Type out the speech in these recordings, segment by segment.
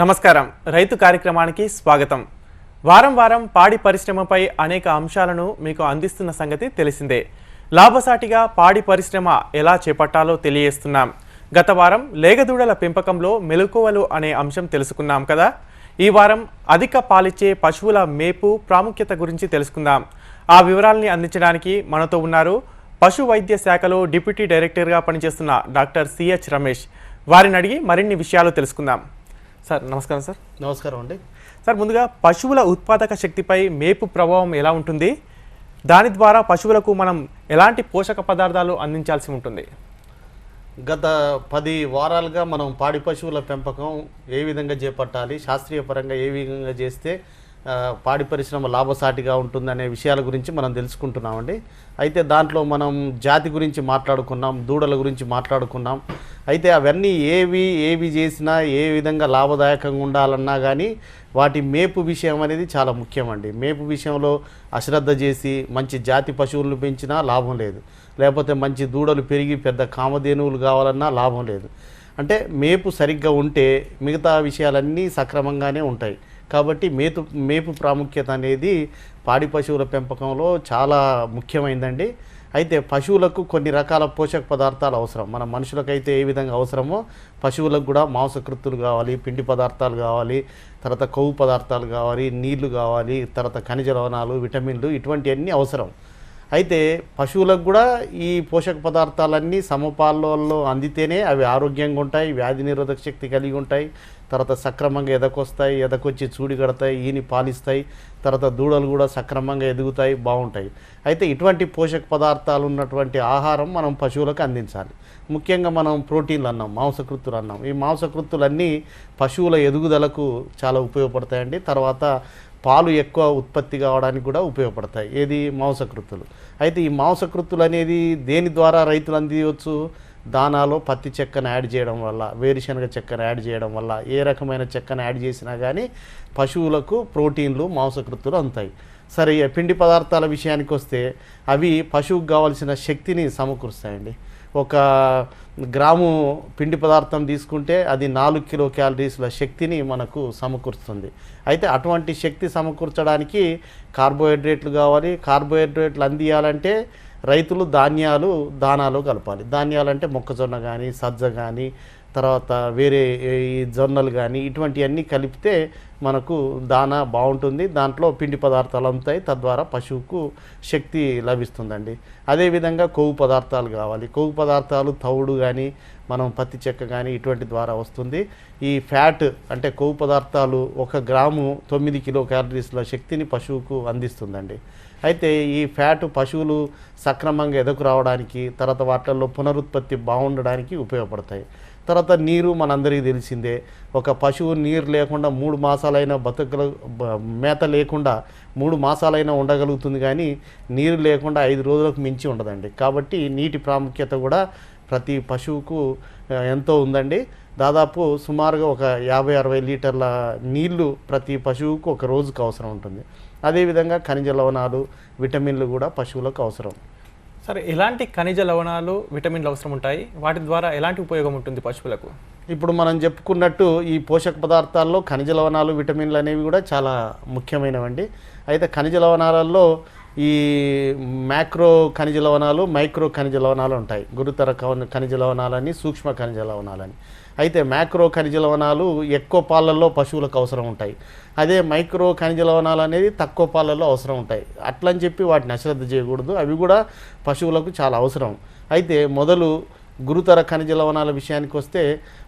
నమస్కారం రైతు కార్యక్రమానికి స్వాగతం. వారం వారం పాడి పరిశ్రమపై అనేక అంశాలను మీకు అందిస్తున్న సంగతి తెలిసిందే. లాభసాటిగా పాడి పరిశ్రమ ఎలా చేపట్టాలో తెలియజేస్తున్నాం. గత వారం లేగదూడల పెంపకంలో మెలకువలు అనే అంశం తెలుసుకున్నాం కదా. ఈ వారం అధిక పాలిచ్చే పశువుల మేపు ప్రాముఖ్యత గురించి తెలుసుకుందాం. ఆ వివరాలని అందించడానికి మనతో ఉన్నారు పశు వైద్య శాఖలో డిప్యూటీ డైరెక్టర్గా పనిచేస్తున్న డాక్టర్ సిహెచ్ రమేష్. వారిని అడిగి మరిన్ని విషయాలు తెలుసుకుందాం. సార్ నమస్కారం. సార్ నమస్కారం అండి. సార్ ముందుగా పశువుల ఉత్పాదక శక్తిపై మేపు ప్రభావం ఎలా ఉంటుంది, దాని ద్వారా పశువులకు మనం ఎలాంటి పోషక పదార్థాలు అందించాల్సి ఉంటుంది? గత 10 వారాలుగా మనం పాడి పశువుల పెంపకం ఏ విధంగా చేపట్టాలి, శాస్త్రీయ పరంగా ఏ విధంగా చేస్తే పాడి పరిశ్రమ లాభసాటిగా ఉంటుందనే విషయాల గురించి మనం తెలుసుకుంటున్నామండి. అయితే దాంట్లో మనం జాతి గురించి మాట్లాడుకున్నాం, దూడల గురించి మాట్లాడుకున్నాం. అయితే అవన్నీ ఏవి చేసినా ఏ విధంగా లాభదాయకంగా ఉండాలన్నా కానీ వాటి మేపు విషయం అనేది చాలా ముఖ్యమండి. మేపు విషయంలో అశ్రద్ధ చేసి మంచి జాతి పశువులను పెంచినా లాభం లేదు, లేకపోతే మంచి దూడలు పెరిగి పెద్ద కామధేనువులు కావాలన్నా లాభం లేదు. అంటే మేపు సరిగ్గా ఉంటే మిగతా విషయాలన్నీ సక్రమంగానే ఉంటాయి. కాబట్టి మేపు ప్రాముఖ్యత అనేది పాడి పశువుల పెంపకంలో చాలా ముఖ్యమైందండి. అయితే పశువులకు కొన్ని రకాల పోషక పదార్థాలు అవసరం. మన మనుషులకైతే ఏ విధంగా అవసరమో పశువులకు కూడా మాంసకృత్తులు కావాలి, పిండి పదార్థాలు కావాలి, తర్వాత కొవ్వు పదార్థాలు కావాలి, నీళ్లు కావాలి, తర్వాత ఖనిజ లవణాలు, విటమిన్లు, ఇటువంటివన్నీ అవసరం. అయితే పశువులకు కూడా ఈ పోషక పదార్థాలన్నీ సమపాలలో అందితేనే అవి ఆరోగ్యంగా ఉంటాయి, వ్యాధి నిరోధక శక్తి కలిగి ఉంటాయి, తర్వాత సక్రమంగా ఎదకొస్తాయి, ఎదకొచ్చి చూడి కడతాయి, ఈని పాలిస్తాయి, తర్వాత దూడలు కూడా సక్రమంగా ఎదుగుతాయి, బాగుంటాయి. అయితే ఇటువంటి పోషక పదార్థాలు ఉన్నటువంటి ఆహారం మనం పశువులకు అందించాలి. ముఖ్యంగా మనం ప్రోటీన్లు అన్నాం, మాంసకృత్తులు అన్నాం. ఈ మాంసకృత్తులన్నీ పశువుల ఎదుగుదలకు చాలా ఉపయోగపడతాయండి. తర్వాత పాలు ఎక్కువ ఉత్పత్తి కావడానికి కూడా ఉపయోగపడతాయి. ఏది మాంసకృత్తులు. అయితే ఈ మాంసకృత్తులు అనేది దేని ద్వారా రైతులు అందించవచ్చు? దానాలో పత్తి చెక్కను యాడ్ చేయడం వల్ల, వేరుశనగ చెక్కను యాడ్ చేయడం వల్ల, ఏ రకమైన చెక్కను యాడ్ చేసినా కానీ పశువులకు ప్రోటీన్లు, మాంసకృత్తులు అందుతాయి. సరే, పిండి పదార్థాల విషయానికి వస్తే అవి పశువుకు కావాల్సిన శక్తిని సమకూరుస్తాయండి. ఒక గ్రాము పిండి పదార్థం తీసుకుంటే అది 4 కిలో క్యాలరీస్ల శక్తిని మనకు సమకూరుస్తుంది. అయితే అటువంటి శక్తి సమకూర్చడానికి కార్బోహైడ్రేట్లు కావాలి. కార్బోహైడ్రేట్లు అందియాలంటే రైతులు దానాలు కలపాలి. ధాన్యాలు అంటే మొక్కజొన్న కానీ, సజ్జ కానీ, తర్వాత వేరే ఈ జొన్నలు కానీ, ఇటువంటివన్నీ కలిపితే మనకు దానా బాగుంటుంది. దాంట్లో పిండి పదార్థాలు అందుతాయి, తద్వారా పశువుకు శక్తి లభిస్తుందండి. అదేవిధంగా కొవ్వు పదార్థాలు కావాలి. కొవ్వు పదార్థాలు తవుడు కానీ, మనం పత్తి చెక్క కానీ ఇటువంటి ద్వారా వస్తుంది. ఈ ఫ్యాట్ అంటే కొవ్వు పదార్థాలు 1 గ్రాము 9 కిలో క్యాలరీస్ల శక్తిని పశువుకు అందిస్తుందండి. అయితే ఈ ఫ్యాట్ పశువులు సక్రమంగా ఎదకు రావడానికి, తర్వాత వాటిల్లో పునరుత్పత్తి బాగుండడానికి ఉపయోగపడతాయి. తర్వాత నీరు మనందరికీ తెలిసిందే. ఒక పశువు నీరు లేకుండా 3 మాసాలైనా మేత లేకుండా 3 మాసాలైనా ఉండగలుగుతుంది, కానీ నీరు లేకుండా 5 రోజులకు మించి ఉండదండి. కాబట్టి నీటి ప్రాముఖ్యత కూడా ప్రతి పశువుకు ఎంతో ఉందండి. దాదాపు సుమారుగా ఒక 50-60 లీటర్ల నీళ్లు ప్రతి పశువుకు ఒక రోజుకు అవసరం ఉంటుంది. అదేవిధంగా ఖనిజ లవణాలు, విటమిన్లు కూడా పశువులకు అవసరం. సరే, ఎలాంటి ఖనిజ లవణాలు, విటమిన్లు అవసరం ఉంటాయి? వాటి ద్వారా ఎలాంటి ఉపయోగం ఉంటుంది పశువులకు? ఇప్పుడు మనం చెప్పుకున్నట్టు ఈ పోషక పదార్థాల్లో ఖనిజ లవణాలు, విటమిన్లు అనేవి కూడా చాలా ముఖ్యమైనవండి. అయితే ఖనిజ లవణాలలో ఈ మ్యాక్రో ఖనిజ లవణాలు, మైక్రో ఖనిజ లవణాలు ఉంటాయి. గురుతర ఖనిజ లవణాలని, సూక్ష్మ ఖనిజ లవణాలని. అయితే మ్యాక్రో ఖనిజ లవణాలు ఎక్కువ పాలల్లో పశువులకు అవసరం ఉంటాయి. అదే మైక్రో ఖనిజ లవణాలు అనేది తక్కువ పాలల్లో అవసరం ఉంటాయి. అట్లని చెప్పి వాటిని అశ్రద్ధ చేయకూడదు, అవి కూడా పశువులకు చాలా అవసరం. అయితే మొదలు గురుతర ఖనిజ లవణాల విషయానికి వస్తే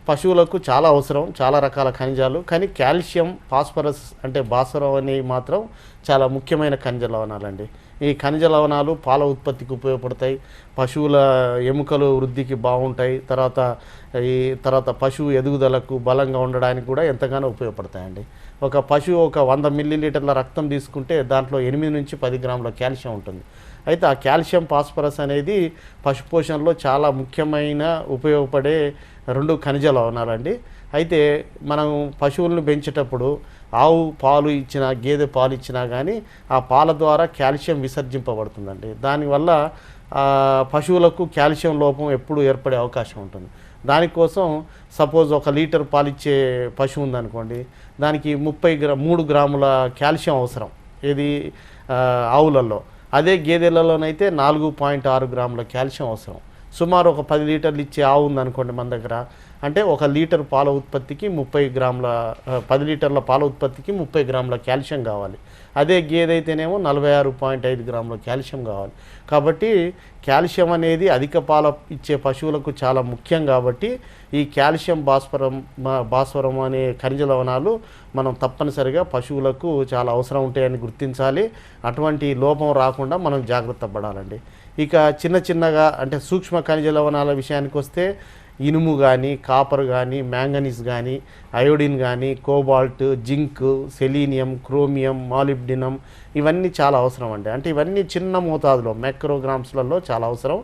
పశువులకు చాలా అవసరం, చాలా రకాల ఖనిజాలు. కానీ కాల్షియం, ఫాస్ఫరస్ అంటే భాస్వరం అనేవి మాత్రం చాలా ముఖ్యమైన ఖనిజ లవణాలండి. ఈ ఖనిజ లవణాలు పాల ఉత్పత్తికి ఉపయోగపడతాయి, పశువుల ఎముకలు వృద్ధికి బాగుంటాయి, తర్వాత పశువు ఎదుగుదలకు బలంగా ఉండడానికి కూడా ఎంతగానో ఉపయోగపడతాయండి. ఒక పశువు 100 మిల్లీలీటర్ల రక్తం తీసుకుంటే దాంట్లో 8 నుంచి 10 గ్రాముల కాల్షియం ఉంటుంది. అయితే ఆ కాల్షియం, ఫాస్ఫరస్ అనేది పశుపోషణలో చాలా ముఖ్యమైన ఉపయోగపడే 2 ఖనిజ లవణాలండి. అయితే మనం పశువులను పెంచేటప్పుడు ఆవు పాలు ఇచ్చినా, గేదె పాలు ఇచ్చినా కానీ ఆ పాల ద్వారా కాల్షియం విసర్జింపబడుతుందండి. దానివల్ల పశువులకు కాల్షియం లోపం ఎప్పుడు ఏర్పడే అవకాశం ఉంటుంది. దానికోసం సపోజ్ 1 లీటర్ పాలిచ్చే పశువు ఉందనుకోండి, దానికి 3 గ్రాముల కాల్షియం అవసరం. ఇది ఆవులలో. అదే గేదెలలోనైతే 4.6 గ్రాముల కాల్షియం అవసరం. సుమారు ఒక 10 లీటర్లు ఇచ్చే ఆవు ఉందనుకోండి మన దగ్గర, అంటే 1 లీటర్ పాల ఉత్పత్తికి 10 లీటర్ల పాల ఉత్పత్తికి 30 గ్రాముల కాల్షియం కావాలి. అదే గేదె అయితేనేమో 46.5 గ్రాముల కాల్షియం కావాలి. కాబట్టి కాల్షియం అనేది అధిక పాల ఇచ్చే పశువులకు చాలా ముఖ్యం. కాబట్టి ఈ కాల్షియం, భాస్వరం అనే ఖనిజ లవణాలు మనం తప్పనిసరిగా పశువులకు చాలా అవసరం ఉంటాయని గుర్తించాలి. అటువంటి లోపం రాకుండా మనం జాగ్రత్త పడాలండి. ఇక చిన్నగా అంటే సూక్ష్మ ఖనిజ లవణాల విషయానికి వస్తే ఇనుము కానీ, కాపర్ కానీ, మ్యాంగనీస్ కానీ, అయోడిన్ కానీ, cobalt, zinc, selenium, chromium, molybdenum ఇవన్నీ చాలా అవసరం అండి. అంటే ఇవన్నీ చిన్న మోతాదులో మైక్రోగ్రామ్స్లలో చాలా అవసరం.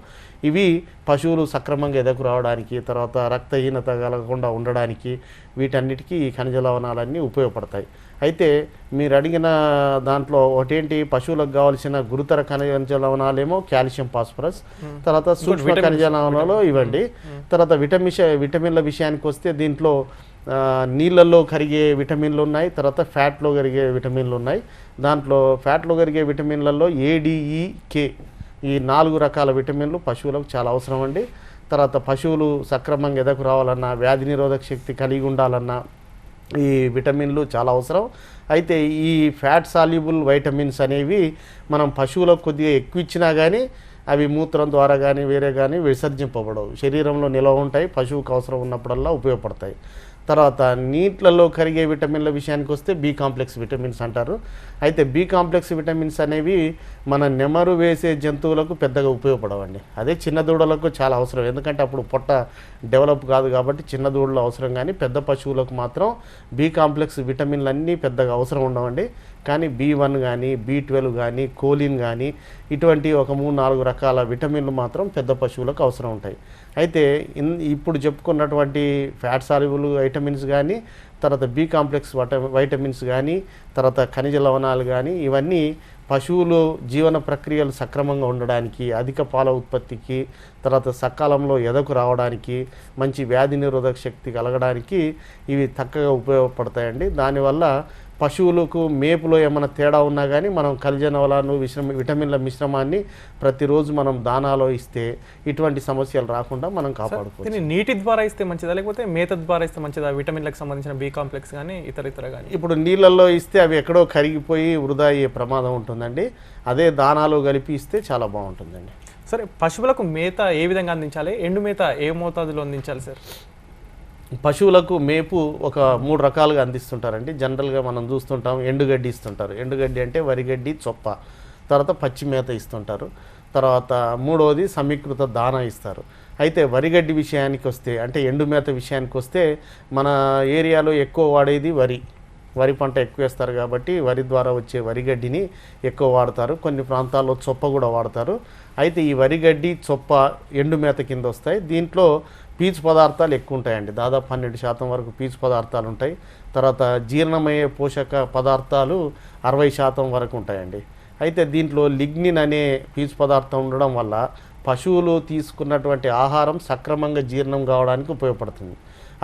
ఇవి పశువులు సక్రమంగా ఎదకు రావడానికి, తర్వాత రక్తహీనత కలగకుండా ఉండడానికి, వీటన్నిటికీ ఈ ఖనిజ లవణాలన్నీ ఉపయోగపడతాయి. అయితే మీరు అడిగిన దాంట్లో ఒకటేంటి, పశువులకు కావాల్సిన గురుతర ఖనిజ లవణాలేమో కాల్షియం, ఫాస్ఫరస్, తర్వాత సూక్ష్మ ఖనిజ లవణాలు ఇవ్వండి. తర్వాత విటమిన్ల విషయానికి వస్తే దీంట్లో నీళ్ళల్లో కరిగే విటమిన్లు ఉన్నాయి, తర్వాత ఫ్యాట్లో కరిగే విటమిన్లు ఉన్నాయి. దాంట్లో ఫ్యాట్లో కరిగే విటమిన్లలో ADE, K ఈ 4 రకాల విటమిన్లు పశువులకు చాలా అవసరం అండి. తర్వాత పశువులు సక్రమంగా ఎదకు రావాలన్నా, వ్యాధి నిరోధక శక్తి కలిగి ఉండాలన్నా ఈ విటమిన్లు చాలా అవసరం. అయితే ఈ ఫ్యాట్ సాల్యుబుల్ వైటమిన్స్ అనేవి మనం పశువులకు కొద్దిగా ఎక్కువ ఇచ్చినా కానీ అవి మూత్రం ద్వారా కానీ వేరే కానీ విసర్జింపబడవు, శరీరంలో నిల్వ ఉంటాయి, పశువుకు అవసరం ఉన్నప్పుడల్లా ఉపయోగపడతాయి. తర్వాత నీటిలలో కరిగే విటమిన్ల విషయానికి వస్తే B కాంప్లెక్స్ విటమిన్స్ అంటారు. అయితే B కాంప్లెక్స్ విటమిన్స్ అనేవి మన నెమరు వేసే జంతువులకు పెద్దగా ఉపయోగపడవండి. అదే చిన్న దూడలకు చాలా అవసరం, ఎందుకంటే అప్పుడు పొట్ట డెవలప్ కాదు కాబట్టి చిన్న దూడలు అవసరం. కానీ పెద్ద పశువులకు మాత్రం B కాంప్లెక్స్ విటమిన్లు అన్నీ పెద్దగా అవసరం ఉండవండి. కానీ B1 కానీ, B12 కానీ, కోలిన్ కానీ ఇటువంటి ఒక 3-4 రకాల విటమిన్లు మాత్రం పెద్ద పశువులకు అవసరం ఉంటాయి. అయితే ఇప్పుడు చెప్పుకున్నటువంటి ఫ్యాట్ సాల్యుబుల్ వైటమిన్స్ కానీ, తర్వాత B కాంప్లెక్స్ వైటమిన్స్ కానీ, తర్వాత ఖనిజ లవణాలు కానీ ఇవన్నీ పశువులు జీవన ప్రక్రియలు సక్రమంగా ఉండడానికి, అధిక పాల ఉత్పత్తికి, తర్వాత సకాలంలో ఎదకు రావడానికి, మంచి వ్యాధి నిరోధక శక్తి కలగడానికి ఇవి చక్కగా ఉపయోగపడతాయండి. దానివల్ల పశువులకు మేపులో ఏమైనా తేడా ఉన్నా కానీ మనం ఖనిజ లవణాలు, విటమిన్ల మిశ్రమాన్ని ప్రతిరోజు మనం దానాలో ఇస్తే ఇటువంటి సమస్యలు రాకుండా మనం కాపాడుకోవచ్చు. నీటి ద్వారా ఇస్తే మంచిదా, లేకపోతే మేత ద్వారా ఇస్తే మంచిదా? విటమిన్లకు సంబంధించిన B కాంప్లెక్స్ కానీ ఇతర కానీ ఇప్పుడు నీళ్ళల్లో ఇస్తే అవి ఎక్కడో కరిగిపోయి వృధా అయ్యే ప్రమాదం ఉంటుందండి. అదే దానాలో కలిపి ఇస్తే చాలా బాగుంటుందండి. సరే, పశువులకు మేత ఏ విధంగా అందించాలి? ఎండు మేత ఏ మోతాదులో అందించాలి సార్? పశువులకు మేపు ఒక 3 రకాలుగా అందిస్తుంటారండి. జనరల్గా మనం చూస్తుంటాం, ఎండుగడ్డి ఇస్తుంటారు. ఎండుగడ్డి అంటే వరిగడ్డి, చొప్ప. తర్వాత పచ్చి మేత ఇస్తుంటారు. తర్వాత 3వది సమీకృత దానా ఇస్తారు. అయితే వరిగడ్డి విషయానికి వస్తే, అంటే ఎండు మేత విషయానికి వస్తే, మన ఏరియాలో ఎక్కువ వాడేది వరి పంట ఎక్కువ వేస్తారు కాబట్టి వరి ద్వారా వచ్చే వరిగడ్డిని ఎక్కువ వాడతారు. కొన్ని ప్రాంతాల్లో చొప్ప కూడా వాడతారు. అయితే ఈ వరిగడ్డి, చొప్ప ఎండు మేత కింద వస్తాయి. దీంట్లో పీచు పదార్థాలు ఎక్కువ ఉంటాయండి. దాదాపు 12% వరకు పీచు పదార్థాలు ఉంటాయి. తర్వాత జీర్ణమయ్యే పోషక పదార్థాలు 60% వరకు ఉంటాయండి. అయితే దీంట్లో లిగ్నిన్ అనే పీచు పదార్థం ఉండడం వల్ల పశువులు తీసుకున్నటువంటి ఆహారం సక్రమంగా జీర్ణం కావడానికి ఉపయోగపడుతుంది.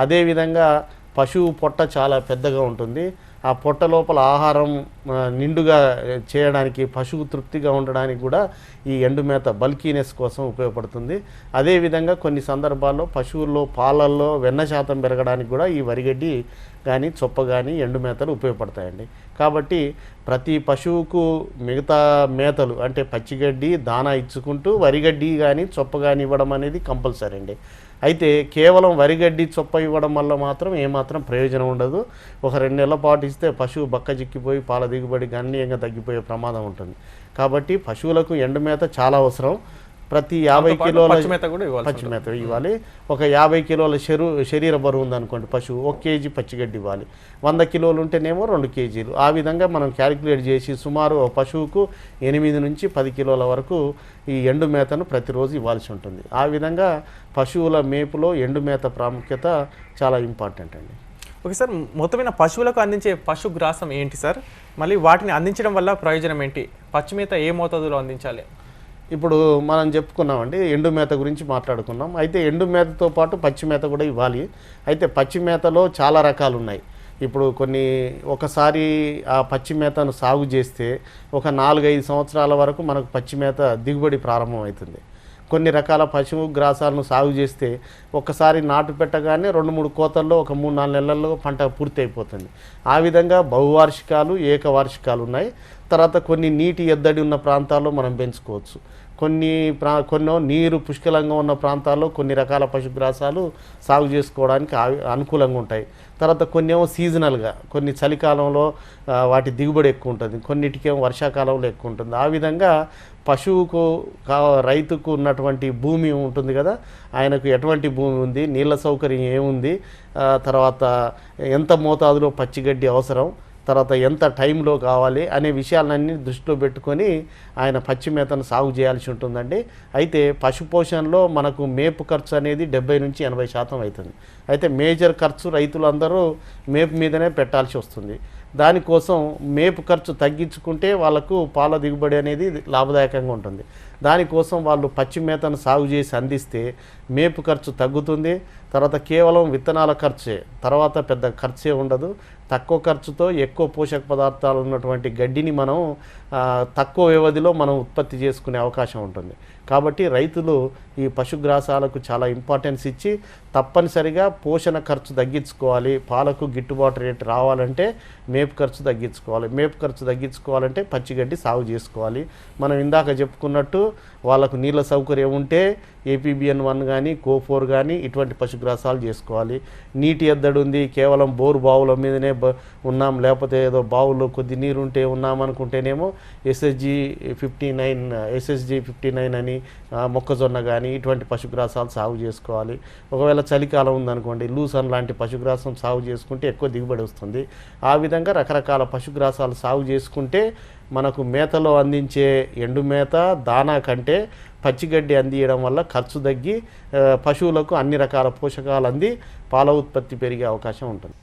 అదేవిధంగా పశువు పొట్ట చాలా పెద్దగా ఉంటుంది. ఆ పొట్ట లోపల ఆహారం నిండుగా చేయడానికి, పశువు తృప్తిగా ఉండడానికి కూడా ఈ ఎండుమేత బల్కీనెస్ కోసం ఉపయోగపడుతుంది. అదేవిధంగా కొన్ని సందర్భాల్లో పశువుల్లో పాలల్లో వెన్న శాతం పెరగడానికి కూడా ఈ వరిగడ్డి కానీ, చొప్ప కానీ ఎండుమేతలు ఉపయోగపడతాయండి. కాబట్టి ప్రతి పశువుకు మిగతా మేతలు అంటే పచ్చిగడ్డి, దానా ఇచ్చుకుంటూ వరిగడ్డి కానీ, చొప్ప కానీ ఇవ్వడం అనేది కంపల్సరీ అండి. అయితే కేవలం వరిగడ్డి, చొప్ప ఇవ్వడం వల్ల మాత్రం ఏమాత్రం ప్రయోజనం ఉండదు. ఒక 2 నెలల పాటు ఇస్తే పశువు బక్క చిక్కిపోయి పాల దిగుబడి గణనీయంగా తగ్గిపోయే ప్రమాదం ఉంటుంది. కాబట్టి పశువులకు ఎండుమేత చాలా అవసరం. ప్రతి 50 కిలోల పచ్చిమేత ఇవ్వాలి. ఒక 50 కిలోల శరీర బరువు ఉందనుకోండి పశువు, 1 కేజీ పచ్చిగడ్డి ఇవ్వాలి. 100 కిలోలు ఉంటేనేమో 2 కేజీలు. ఆ విధంగా మనం క్యాలిక్యులేట్ చేసి సుమారు పశువుకు 8 నుంచి 10 కిలోల వరకు ఈ ఎండు మేతను ప్రతిరోజు ఇవ్వాల్సి ఉంటుంది. ఆ విధంగా పశువుల మేపులో ఎండు మేత ప్రాముఖ్యత చాలా ఇంపార్టెంట్ అండి. ఓకే సార్, మొత్తమైన పశువులకు అందించే పశుగ్రాసం ఏంటి సార్? మళ్ళీ వాటిని అందించడం వల్ల ప్రయోజనం ఏంటి? పచ్చిమేత ఏ మోతాదులో అందించాలి? ఇప్పుడు మనం చెప్పుకున్నామండి, ఎండు మేత గురించి మాట్లాడుకున్నాం. అయితే ఎండు మేతతో పాటు పచ్చి మేత కూడా ఇవ్వాలి. అయితే పచ్చి మేతలో చాలా రకాలు ఉన్నాయి. ఇప్పుడు ఒకసారి ఆ పచ్చి మేతను సాగు చేస్తే ఒక 4-5 సంవత్సరాల వరకు మనకు పచ్చి మేత దిగుబడి ప్రారంభమవుతుంది. కొన్ని రకాల పశువు గ్రాసాలను సాగు చేస్తే ఒక్కసారి నాటు పెట్టగానే 2-3 కోతల్లో ఒక 3-4 నెలల్లో పంట పూర్తి అయిపోతుంది. ఆ విధంగా బహువార్షికాలు, ఏకవార్షికాలు ఉన్నాయి. తర్వాత కొన్ని నీటి ఎద్దడి ఉన్న ప్రాంతాల్లో మనం పెంచుకోవచ్చు. కొన్నో నీరు పుష్కలంగా ఉన్న ప్రాంతాల్లో కొన్ని రకాల పశుగ్రాసాలు సాగు చేసుకోవడానికి అనుకూలంగా ఉంటాయి. తర్వాత కొన్నేమో సీజనల్గా, కొన్ని చలికాలంలో వాటి దిగుబడి ఎక్కువ ఉంటుంది, కొన్నిటికేమో వర్షాకాలంలో ఎక్కువ ఉంటుంది. ఆ విధంగా పశువుకు రైతుకు ఉన్నటువంటి భూమి ఉంటుంది కదా, ఆయనకు ఎటువంటి భూమి ఉంది, నీళ్ళ సౌకర్యం ఏముంది, తర్వాత ఎంత మోతాదులో పచ్చిగడ్డి అవసరం, తర్వాత ఎంత టైంలో కావాలి అనే విషయాలన్నీ దృష్టిలో పెట్టుకొని ఆయన పచ్చి మేతను సాగు చేయాల్సి ఉంటుందండి. అయితే పశుపోషణలో మనకు మేపు ఖర్చు అనేది 70-80% అవుతుంది. అయితే మేజర్ ఖర్చు రైతులందరూ మేపు మీదనే పెట్టాల్సి వస్తుంది. దానికోసం మేపు ఖర్చు తగ్గించుకుంటే వాళ్ళకు పాల దిగుబడి అనేది లాభదాయకంగా ఉంటుంది. దానికోసం వాళ్ళు పచ్చి మేతను సాగు చేసి అందిస్తే మేపు ఖర్చు తగ్గుతుంది. తర్వాత కేవలం విత్తనాల ఖర్చే, తర్వాత పెద్ద ఖర్చే ఉండదు. తక్కువ ఖర్చుతో ఎక్కువ పోషక పదార్థాలు ఉన్నటువంటి గడ్డిని మనం తక్కువ వ్యవధిలో మనం ఉత్పత్తి చేసుకునే అవకాశం ఉంటుంది. కాబట్టి రైతులు ఈ పశుగ్రాసాలకు చాలా ఇంపార్టెన్స్ ఇచ్చి తప్పనిసరిగా పోషణ ఖర్చు తగ్గించుకోవాలి. పాలకు గిట్టుబాటు రేటు రావాలంటే మేపు ఖర్చు తగ్గించుకోవాలి. మేపు ఖర్చు తగ్గించుకోవాలంటే పచ్చిగడ్డి సాగు చేసుకోవాలి. మనం ఇందాక చెప్పుకున్నట్టు వాళ్ళకు నీళ్ళ సౌకర్యం ఉంటే APBN1 కానీ కో4 కానీ ఇటువంటి పశుగ్రాసాలు చేసుకోవాలి. నీటి ఎద్దడి ఉంది, కేవలం బోరు బావుల మీదనే ఉన్నాం, లేకపోతే ఏదో బావుల్లో కొద్ది నీరు ఉంటే ఉన్నామనుకుంటేనేమో SSG 59 అని మొక్కజొన్న కానీ ఇటువంటి పశుగ్రాసాలు సాగు చేసుకోవాలి. ఒకవేళ చలికాలం ఉందనుకోండి, లూసన్ లాంటి పశుగ్రాసం సాగు చేసుకుంటే ఎక్కువ దిగుబడి వస్తుంది. ఆ విధంగా రకరకాల పశుగ్రాసాలు సాగు చేసుకుంటే మనకు మేతలో అందించే ఎండు మేత దానా కంటే పచ్చిగడ్డి అందియడం వల్ల ఖర్చు తగ్గి పశువులకు అన్ని రకాల పోషకాలు అంది పాల ఉత్పత్తి పెరిగే అవకాశం ఉంటుంది.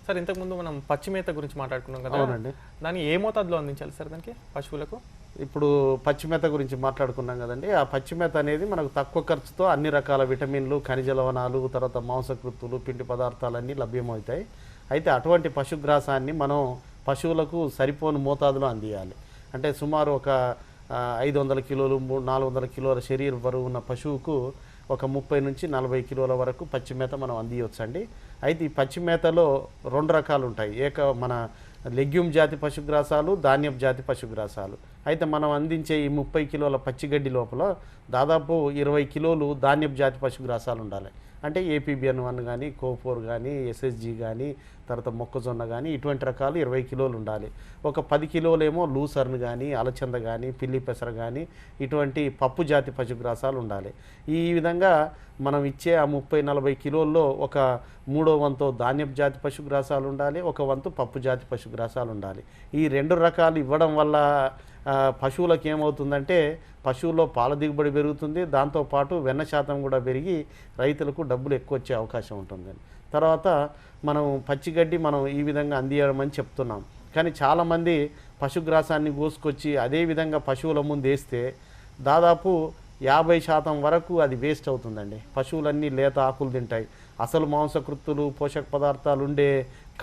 సార్, ఇంతకుముందు మనం పచ్చి మేత గురించి మాట్లాడుకున్నాం కదా. అవునండి. దాన్ని ఏ మోతాదులో అందించాలి సార్ దానికి పశువులకు? ఇప్పుడు పచ్చి మేత గురించి మాట్లాడుకున్నాం కదండి. ఆ పచ్చి మేత అనేది మనకు తక్కువ ఖర్చుతో అన్ని రకాల విటమిన్లు, ఖనిజ లవణాలు, తర్వాత మాంసకృత్తులు, పిండి పదార్థాలన్నీ లభ్యమవుతాయి. అయితే అటువంటి పశుగ్రాసాన్ని మనం పశువులకు సరిపోని మోతాదులో అందియాలి. అంటే సుమారు ఒక 500 కిలోలు 400 కిలోల శరీర బరువు ఉన్న పశువుకు ఒక 30-40 కిలోల వరకు పచ్చి మేత మనం అందియవచ్చండి. అయితే ఈ పచ్చి మేతలో 2 రకాలు ఉంటాయి. మన లెగ్యూమ్ జాతి పశుగ్రాసాలు, ధాన్యపు జాతి పశుగ్రాసాలు. అయితే మనం అందించే ఈ 30 కిలోల పచ్చిగడ్డి లోపల దాదాపు 20 కిలోలు ధాన్యపు జాతి పశుగ్రాసాలు ఉండాలి. అంటే APBN1 కానీ కో4 కానీ SSG కానీ తర్వాత మొక్కజొన్న కానీ ఇటువంటి రకాలు 20 కిలోలు ఉండాలి. ఒక 10 కిలోలేమో లూసర్న్ కానీ, అలచంద కానీ, పిల్లి పెసర కానీ ఇటువంటి పప్పు జాతి పశుగ్రాసాలు ఉండాలి. ఈ విధంగా మనం ఇచ్చే ఆ 30-40 కిలోల్లో ఒక 3వ వంతు ధాన్యపు జాతి పశుగ్రాసాలు ఉండాలి, 1 వంతు పప్పు జాతి పశుగ్రాసాలు ఉండాలి. ఈ 2 రకాలు ఇవ్వడం వల్ల పశువులకు ఏమవుతుందంటే పశువుల్లో పాల దిగుబడి పెరుగుతుంది, దాంతోపాటు వెన్న శాతం కూడా పెరిగి రైతులకు డబ్బులు ఎక్కువ వచ్చే అవకాశం ఉంటుంది. తర్వాత మనం పచ్చిగడ్డి మనం ఈ విధంగా అందియడం అని చెప్తున్నాం. కానీ చాలామంది పశుగ్రాసాన్ని కోసుకొచ్చి అదే విధంగా పశువుల ముందు వేస్తే దాదాపు 50% వరకు అది వేస్ట్ అవుతుందండి. పశువులన్నీ లేత ఆకులు తింటాయి, అసలు మాంసకృత్తులు, పోషక పదార్థాలు ఉండే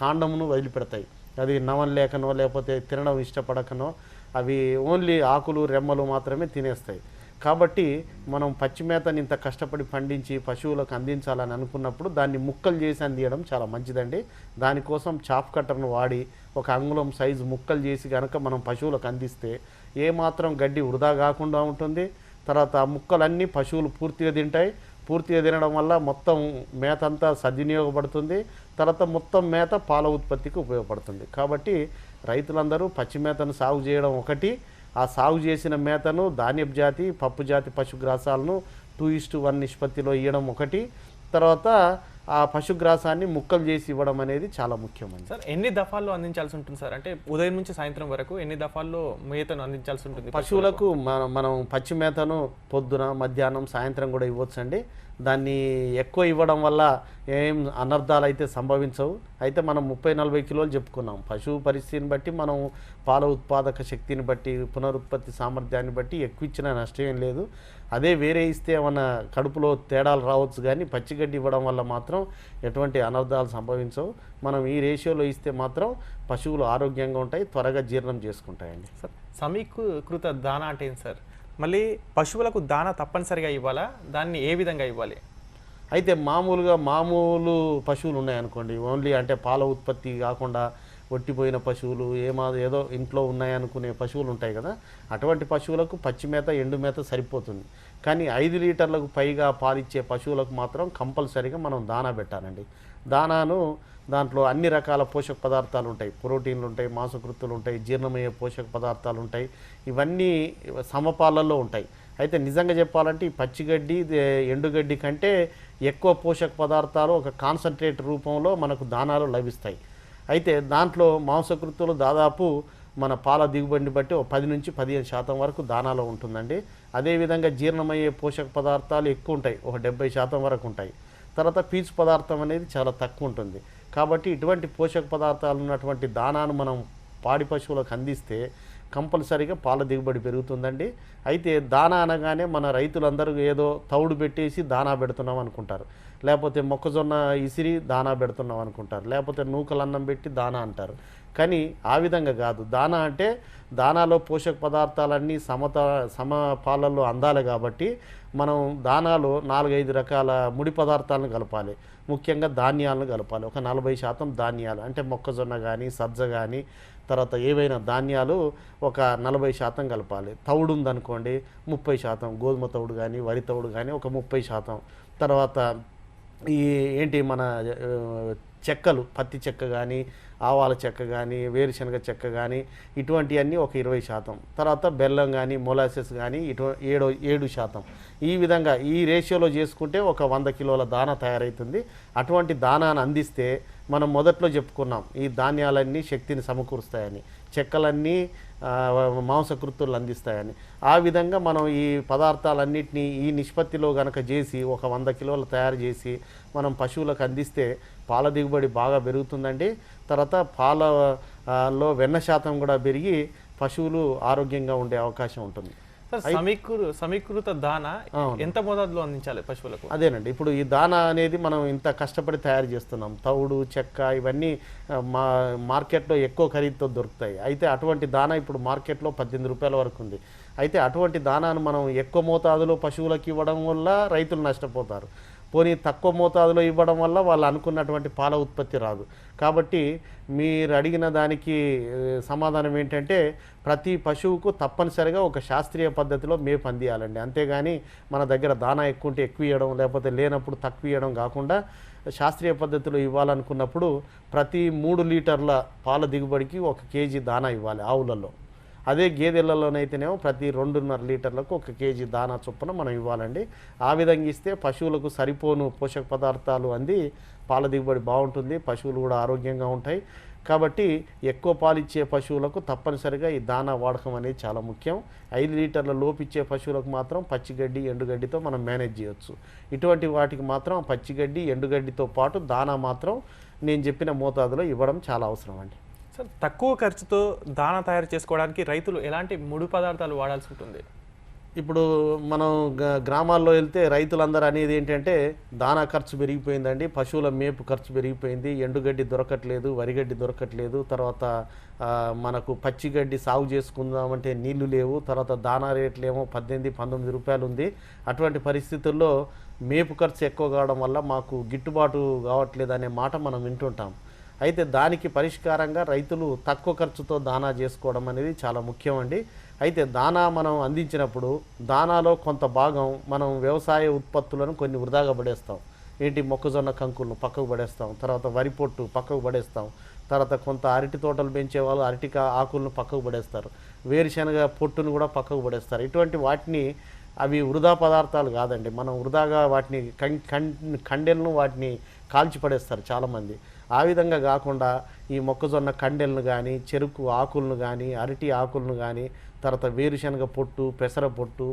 కాండమును వదిలిపెడతాయి. అది నవం లేకనో లేకపోతే తినడం ఇష్టపడకనో అవి ఓన్లీ ఆకులు రెమ్మలు మాత్రమే తినేస్తాయి. కాబట్టి మనం పచ్చి మేతని ఇంత కష్టపడి పండించి పశువులకు అందించాలని అనుకున్నప్పుడు దాన్ని ముక్కలు చేసి అందియడం చాలా మంచిదండి. దానికోసం చాప్ కట్టర్ను వాడి ఒక అంగుళం సైజు ముక్కలు చేసి కనుక మనం పశువులకు అందిస్తే ఏమాత్రం గడ్డి వృధా కాకుండా ఉంటుంది. తర్వాత ఆ ముక్కలన్నీ పశువులు పూర్తిగా తింటాయి. పూర్తిగా తినడం వల్ల మొత్తం మేత అంతా సద్వినియోగపడుతుంది. తర్వాత మొత్తం మేత పాల ఉత్పత్తికి ఉపయోగపడుతుంది. కాబట్టి రైతులందరూ పచ్చి మేతను సాగు చేయడం ఒకటి, ఆ సాగు చేసిన మేతను ధాన్యపు జాతి, పప్పు జాతి పశుగ్రాసాలను 2:1 నిష్పత్తిలో ఇవ్వడం ఒకటి, తర్వాత ఆ పశుగ్రాసాన్ని ముక్కలు చేసి ఇవ్వడం అనేది చాలా ముఖ్యమండి. సార్, ఎన్ని దఫాల్లో అందించాల్సి ఉంటుంది సార్? అంటే ఉదయం నుంచి సాయంత్రం వరకు ఎన్ని దఫాల్లో మేతను అందించాల్సి ఉంటుంది పశువులకు? మనం పచ్చి మేతను పొద్దున, మధ్యాహ్నం, సాయంత్రం కూడా ఇవ్వచ్చండి. దాన్ని ఎక్కువ ఇవ్వడం వల్ల ఏం అనర్థాలు అయితే సంభవించవు. అయితే మనం 30-40 కిలోలు చెప్పుకున్నాం. పశువు పరిస్థితిని బట్టి మనం పాల ఉత్పాదక శక్తిని బట్టి పునరుత్పత్తి సామర్థ్యాన్ని బట్టి ఎక్కువ ఇచ్చినా నష్టం ఏం లేదు. అదే వేరే ఇస్తే ఏమన్నా కడుపులో తేడాలు రావచ్చు, కానీ పచ్చిగడ్డి ఇవ్వడం వల్ల మాత్రం ఎటువంటి అనర్థాలు సంభవించవు. మనం ఈ రేషియోలో ఇస్తే మాత్రం పశువులు ఆరోగ్యంగా ఉంటాయి, త్వరగా జీర్ణం చేసుకుంటాయండి. సార్ సమీకృత దానా అంటే ఏంటి సార్? మళ్ళీ పశువులకు దానా తప్పనిసరిగా ఇవ్వాలా? దాన్ని ఏ విధంగా ఇవ్వాలి? అయితే మామూలు పశువులు ఉన్నాయనుకోండి, ఓన్లీ అంటే పాల ఉత్పత్తి కాకుండా ఒట్టిపోయిన పశువులు ఏదో ఇంట్లో ఉన్నాయనుకునే పశువులు ఉంటాయి కదా, అటువంటి పశువులకు పచ్చి మేత ఎండు మేత సరిపోతుంది. కానీ 5 లీటర్లకు పైగా పాలిచ్చే పశువులకు మాత్రం కంపల్సరీగా మనం దానా పెట్టాలండి. దానాను దాంట్లో అన్ని రకాల పోషక పదార్థాలు ఉంటాయి, ప్రోటీన్లు ఉంటాయి, మాంసకృత్తులు ఉంటాయి, జీర్ణమయ్యే పోషక పదార్థాలు ఉంటాయి. ఇవన్నీ సమపాలల్లో ఉంటాయి. అయితే నిజంగా చెప్పాలంటే ఈ పచ్చిగడ్డి ఎండుగడ్డి కంటే ఎక్కువ పోషక పదార్థాలు ఒక కాన్సన్ట్రేట్ రూపంలో మనకు దానాలు లభిస్తాయి. అయితే దాంట్లో మాంసకృత్తులు దాదాపు మన పాల దిగుబడిని బట్టి 10-15% వరకు దానాలో ఉంటుందండి. అదేవిధంగా జీర్ణమయ్యే పోషక పదార్థాలు ఎక్కువ ఉంటాయి, 70% వరకు ఉంటాయి. తర్వాత పీచు పదార్థం అనేది చాలా తక్కువ ఉంటుంది. కాబట్టి ఇటువంటి పోషక పదార్థాలు ఉన్నటువంటి దానాను మనం పాడి పశువులకు అందిస్తే కంపల్సరీగా పాల దిగుబడి పెరుగుతుందండి. అయితే దానా అనగానే మన రైతులందరూ ఏదో తౌడు పెట్టేసి దానా పెడుతున్నాం అనుకుంటారు, లేకపోతే మొక్కజొన్న ఇసిరి దానా పెడుతున్నాం అనుకుంటారు, లేకపోతే నూకలన్నం పెట్టి దానా అంటారు. కానీ ఆ విధంగా కాదు. దానా అంటే దానాలో పోషక పదార్థాలన్నీ సమపాలల్లో అందాలి. కాబట్టి మనం దానాలో 4-5 రకాల ముడి పదార్థాలను కలపాలి. ముఖ్యంగా ధాన్యాలను కలపాలి. ఒక 40% ధాన్యాలు అంటే మొక్కజొన్న కానీ సజ్జ కానీ తర్వాత ఏవైనా ధాన్యాలు ఒక 40% కలపాలి. తౌడు ఉందనుకోండి 30%, గోధుమ తౌడు కానీ వరి తౌడు కానీ ఒక 30%. తర్వాత ఈ మన చెక్కలు, పత్తి చెక్క కానీ ఆవాల చెక్క కానీ వేరుశనగ చెక్క కానీ ఇటువంటివన్నీ ఒక 20%. తర్వాత బెల్లం కానీ మొలాసెస్ కానీ 7%. ఈ విధంగా ఈ రేషియోలో చేసుకుంటే ఒక 100 కిలోల దానా తయారవుతుంది. అటువంటి దానాను అందిస్తే మనం మొదట్లో చెప్పుకున్నాం ఈ ధాన్యాలన్నీ శక్తిని సమకూరుస్తాయని, చెక్కలన్నీ మాంసకృత్తులు అందిస్తాయని. ఆ విధంగా మనం ఈ పదార్థాలన్నింటినీ ఈ నిష్పత్తిలో గనక చేసి ఒక 100 కిలోలు తయారు చేసి మనం పశువులకు అందిస్తే పాల దిగుబడి బాగా పెరుగుతుందండి. తర్వాత పాలలో వెన్న శాతం కూడా పెరిగి పశువులు ఆరోగ్యంగా ఉండే అవకాశం ఉంటుంది. సమీకృత దానా ఎంత మోతాదులో అందించాలి పశువులకు? అదేనండి, ఇప్పుడు ఈ దానా అనేది మనం ఇంత కష్టపడి తయారు చేస్తున్నాం. తౌడు చెక్క ఇవన్నీ మార్కెట్లో ఎక్కువ ఖరీదుతో దొరుకుతాయి. అయితే అటువంటి దానా ఇప్పుడు మార్కెట్లో 18 రూపాయల వరకు ఉంది. అయితే అటువంటి దానాను మనం ఎక్కువ మోతాదులో పశువులకు ఇవ్వడం వల్ల రైతులు నష్టపోతారు. పోనీ తక్కువ మోతాదులో ఇవ్వడం వల్ల వాళ్ళు అనుకున్నటువంటి పాల ఉత్పత్తి రాదు. కాబట్టి మీరు అడిగిన దానికి సమాధానం ఏంటంటే ప్రతి పశువుకు తప్పనిసరిగా ఒక శాస్త్రీయ పద్ధతిలో మేపు అందియాలండి. అంతేగాని మన దగ్గర దానా ఎక్కువ ఉంటే ఎక్కువ ఇవ్వడం, లేకపోతే లేనప్పుడు తక్కువ ఇవ్వడం కాకుండా శాస్త్రీయ పద్ధతిలో ఇవ్వాలనుకున్నప్పుడు ప్రతి 3 లీటర్ల పాల దిగుబడికి 1 కేజీ దానా ఇవ్వాలి ఆవులలో. అదే గేదెలలోనైతేనేమో ప్రతి 2.5 లీటర్లకు 1 కేజీ దానా చొప్పున మనం ఇవ్వాలండి. ఆ విధంగా ఇస్తే పశువులకు సరిపోను పోషక పదార్థాలు అంది పాల దిగుబడి బాగుంటుంది, పశువులు కూడా ఆరోగ్యంగా ఉంటాయి. కాబట్టి ఎక్కువ పాలిచ్చే పశువులకు తప్పనిసరిగా ఈ దానా వాడకం అనేది చాలా ముఖ్యం. 5 లీటర్ల లోపిచ్చే పశువులకు మాత్రం పచ్చిగడ్డి ఎండుగడ్డితో మనం మేనేజ్ చేయొచ్చు. ఇటువంటి వాటికి మాత్రం పచ్చిగడ్డి ఎండుగడ్డితో పాటు దానా మాత్రం నేను చెప్పిన మోతాదులో ఇవ్వడం చాలా అవసరం అండి. సార్ తక్కువ ఖర్చుతో దానా తయారు చేసుకోవడానికి రైతులు ఎలాంటి ముడి పదార్థాలు వాడాల్సి ఉంటుంది? ఇప్పుడు మనం గ్రామాల్లో వెళ్తే రైతులందరూ అనేది ఏంటంటే దానా ఖర్చు పెరిగిపోయిందండి, పశువుల మేపు ఖర్చు పెరిగిపోయింది, ఎండుగడ్డి దొరకట్లేదు, వరిగడ్డి దొరకట్లేదు, తర్వాత మనకు పచ్చిగడ్డి సాగు చేసుకుందామంటే నీళ్లు లేవు, తర్వాత దానా రేట్లేమో 18-19 రూపాయలు ఉంది. అటువంటి పరిస్థితుల్లో మేపు ఖర్చు ఎక్కువ కావడం వల్ల మాకు గిట్టుబాటు కావట్లేదు అనే మాట మనం వింటుంటాం. అయితే దానికి పరిష్కారంగా రైతులు తక్కువ ఖర్చుతో దానా చేసుకోవడం అనేది చాలా ముఖ్యం అండి. అయితే దానా మనం అందించినప్పుడు దానాలో కొంత భాగం మనం వ్యవసాయ ఉత్పత్తులను కొన్ని వృధాగా పడేస్తాం. మొక్కజొన్న కంకులను పక్కకు పడేస్తాం, తర్వాత వరి పొట్టు పక్కకు పడేస్తాం, తర్వాత కొంత అరటి తోటలు పెంచే వాళ్ళు అరటి ఆకులను పక్కకు పడేస్తారు, వేరుశనగ పొట్టును కూడా పక్కకు పడేస్తారు. ఇటువంటి వాటిని అవి వృధా పదార్థాలు కాదండి, మనం వృధాగా వాటిని కండెలను వాటిని కాల్చి పడేస్తారు చాలామంది. ఆ విధంగా కాకుండా ఈ మొక్కజొన్న కండెలను కానీ చెరుకు ఆకులను కానీ అరటి ఆకులను కానీ తర్వాత వేరుశనగ పొట్టు పెసర పొట్టు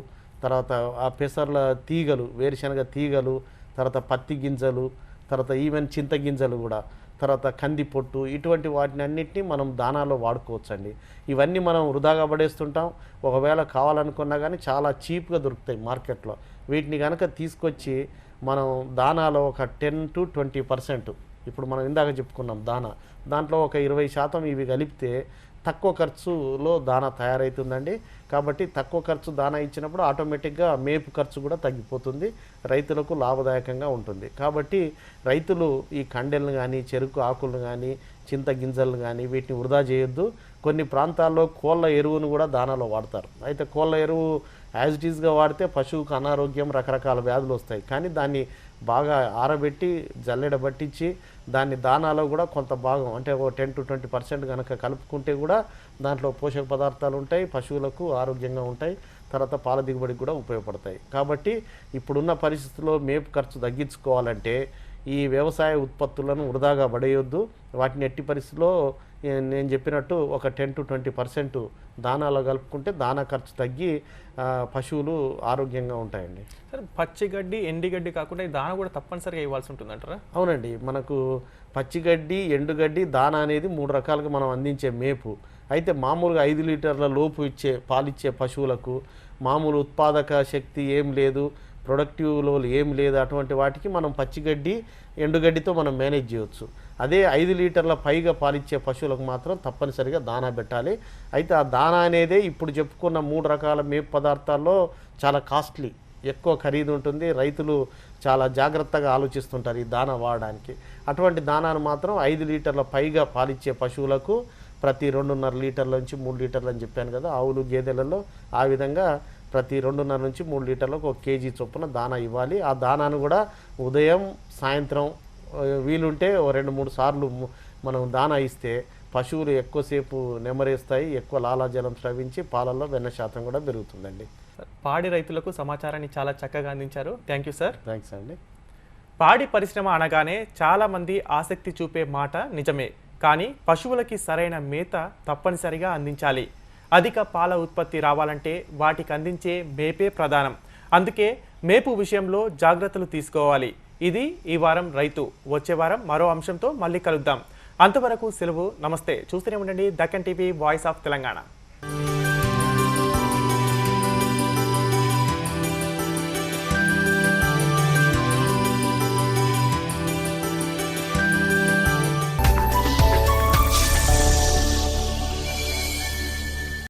తర్వాత ఆ పెసర్ల తీగలు, వేరుశనగ తీగలు, తర్వాత పత్తి గింజలు, తర్వాత ఈవెన్ చింత గింజలు కూడా, తర్వాత కంది పొట్టు, ఇటువంటి వాటిని అన్నిటినీ మనం దానాలో వాడుకోవచ్చండి. ఇవన్నీ మనం వృధాగా పడేస్తుంటాం. ఒకవేళ కావాలనుకున్నా కానీ చాలా చీప్గా దొరుకుతాయి మార్కెట్లో. వీటిని కనుక తీసుకొచ్చి మనం దానాలో ఒక 10 to 20%, ఇప్పుడు మనం ఇందాక చెప్పుకున్నాం దాంట్లో ఒక 20% ఇవి కలిపితే తక్కువ ఖర్చులో దానా తయారవుతుందండి. కాబట్టి తక్కువ ఖర్చు దానా ఇచ్చినప్పుడు ఆటోమేటిక్గా మేపు ఖర్చు కూడా తగ్గిపోతుంది, రైతులకు లాభదాయకంగా ఉంటుంది. కాబట్టి రైతులు ఈ కండెలను కానీ, చెరుకు ఆకులను కానీ, చింత గింజలను కానీ వీటిని వృధా చేయొద్దు. కొన్ని ప్రాంతాల్లో కోళ్ళ ఎరువును కూడా దానాలో వాడతారు. అయితే కోళ్ళ ఎరువు యాజ్ ఇట్ ఈస్గా వాడితే పశువుకు అనారోగ్యం, రకరకాల వ్యాధులు వస్తాయి. కానీ దాన్ని బాగా ఆరబెట్టి జల్లెడ పట్టించి దాన్ని దానాలో కూడా కొంత భాగం అంటే ఒక 10 to 20% కనుక కలుపుకుంటే కూడా దాంట్లో పోషక పదార్థాలు ఉంటాయి, పశువులకు ఆరోగ్యంగా ఉంటాయి, తర్వాత పాల దిగుబడికి కూడా ఉపయోగపడతాయి. కాబట్టి ఇప్పుడున్న పరిస్థితుల్లో మేపు ఖర్చు తగ్గించుకోవాలంటే ఈ వ్యవసాయ ఉత్పత్తులను వృధాగా పడేయొద్దు. వాటిని ఎట్టి పరిస్థితుల్లో నేను చెప్పినట్టు ఒక 10 to 20% దానాలో కలుపుకుంటే దానా ఖర్చు తగ్గి పశువులు ఆరోగ్యంగా ఉంటాయండి. సరే, పచ్చిగడ్డి ఎండిగడ్డి కాకుండా ఈ దాన కూడా తప్పనిసరిగా ఇవ్వాల్సి ఉంటుందంటారా? అవునండి, మనకు పచ్చిగడ్డి, ఎండుగడ్డి, దానా అనేది 3 రకాలుగా మనం అందించే మేపు. అయితే మామూలుగా 5 లీటర్ల లోపు పాలిచ్చే పశువులకు మామూలు ఉత్పాదక శక్తి ఏం లేదు, ప్రొడక్టివ్లో ఏం లేదు, అటువంటి వాటికి మనం పచ్చిగడ్డి, ఎండుగడ్డితో మనం మేనేజ్ చేయవచ్చు. అదే 5 లీటర్ల పైగా పాలిచ్చే పశువులకు మాత్రం తప్పనిసరిగా దానా పెట్టాలి. అయితే ఆ దానా అనేదే ఇప్పుడు చెప్పుకున్న 3 రకాల మేపు పదార్థాల్లో చాలా కాస్ట్లీ, ఎక్కువ ఖరీదు ఉంటుంది. రైతులు చాలా జాగ్రత్తగా ఆలోచిస్తుంటారు ఈ దానా వాడడానికి. అటువంటి దానాను మాత్రం 5 లీటర్ల పైగా పాలిచ్చే పశువులకు ప్రతి 2.5 లీటర్ల నుంచి 3 లీటర్లు అని చెప్పాను కదా, ఆవులు గేదెలలో ఆ విధంగా ప్రతి 2.5 నుంచి 3 లీటర్లకు 1 కేజీ చొప్పున దానా ఇవ్వాలి. ఆ దానాను కూడా ఉదయం, సాయంత్రం వీలుంటే 2-3 సార్లు మనం దానా ఇస్తే పశువులు ఎక్కువసేపు నెమరేస్తాయి, ఎక్కువ లాలాజలం స్రవించి పాలల్లో వెన్న శాతం కూడా పెరుగుతుందండి. పాడి రైతులకు సమాచారాన్ని చాలా చక్కగా అందించారు. Thank you sir. థ్యాంక్స్ అండి. పాడి పరిశ్రమ అనగానే చాలామంది ఆసక్తి చూపే మాట నిజమే, కానీ పశువులకి సరైన మేత తప్పనిసరిగా అందించాలి. అధిక పాల ఉత్పత్తి రావాలంటే వాటికి అందించే మేపే ప్రధానం. అందుకే మేపు విషయంలో జాగ్రత్తలు తీసుకోవాలి. ఇది ఈ వారం రైతు. వచ్చే వారం మరో అంశంతో మళ్ళీ కలుద్దాం. అంతవరకు సెలవు. నమస్తే. చూస్తూనే ఉండండి Deccan TV, voice of Telangana.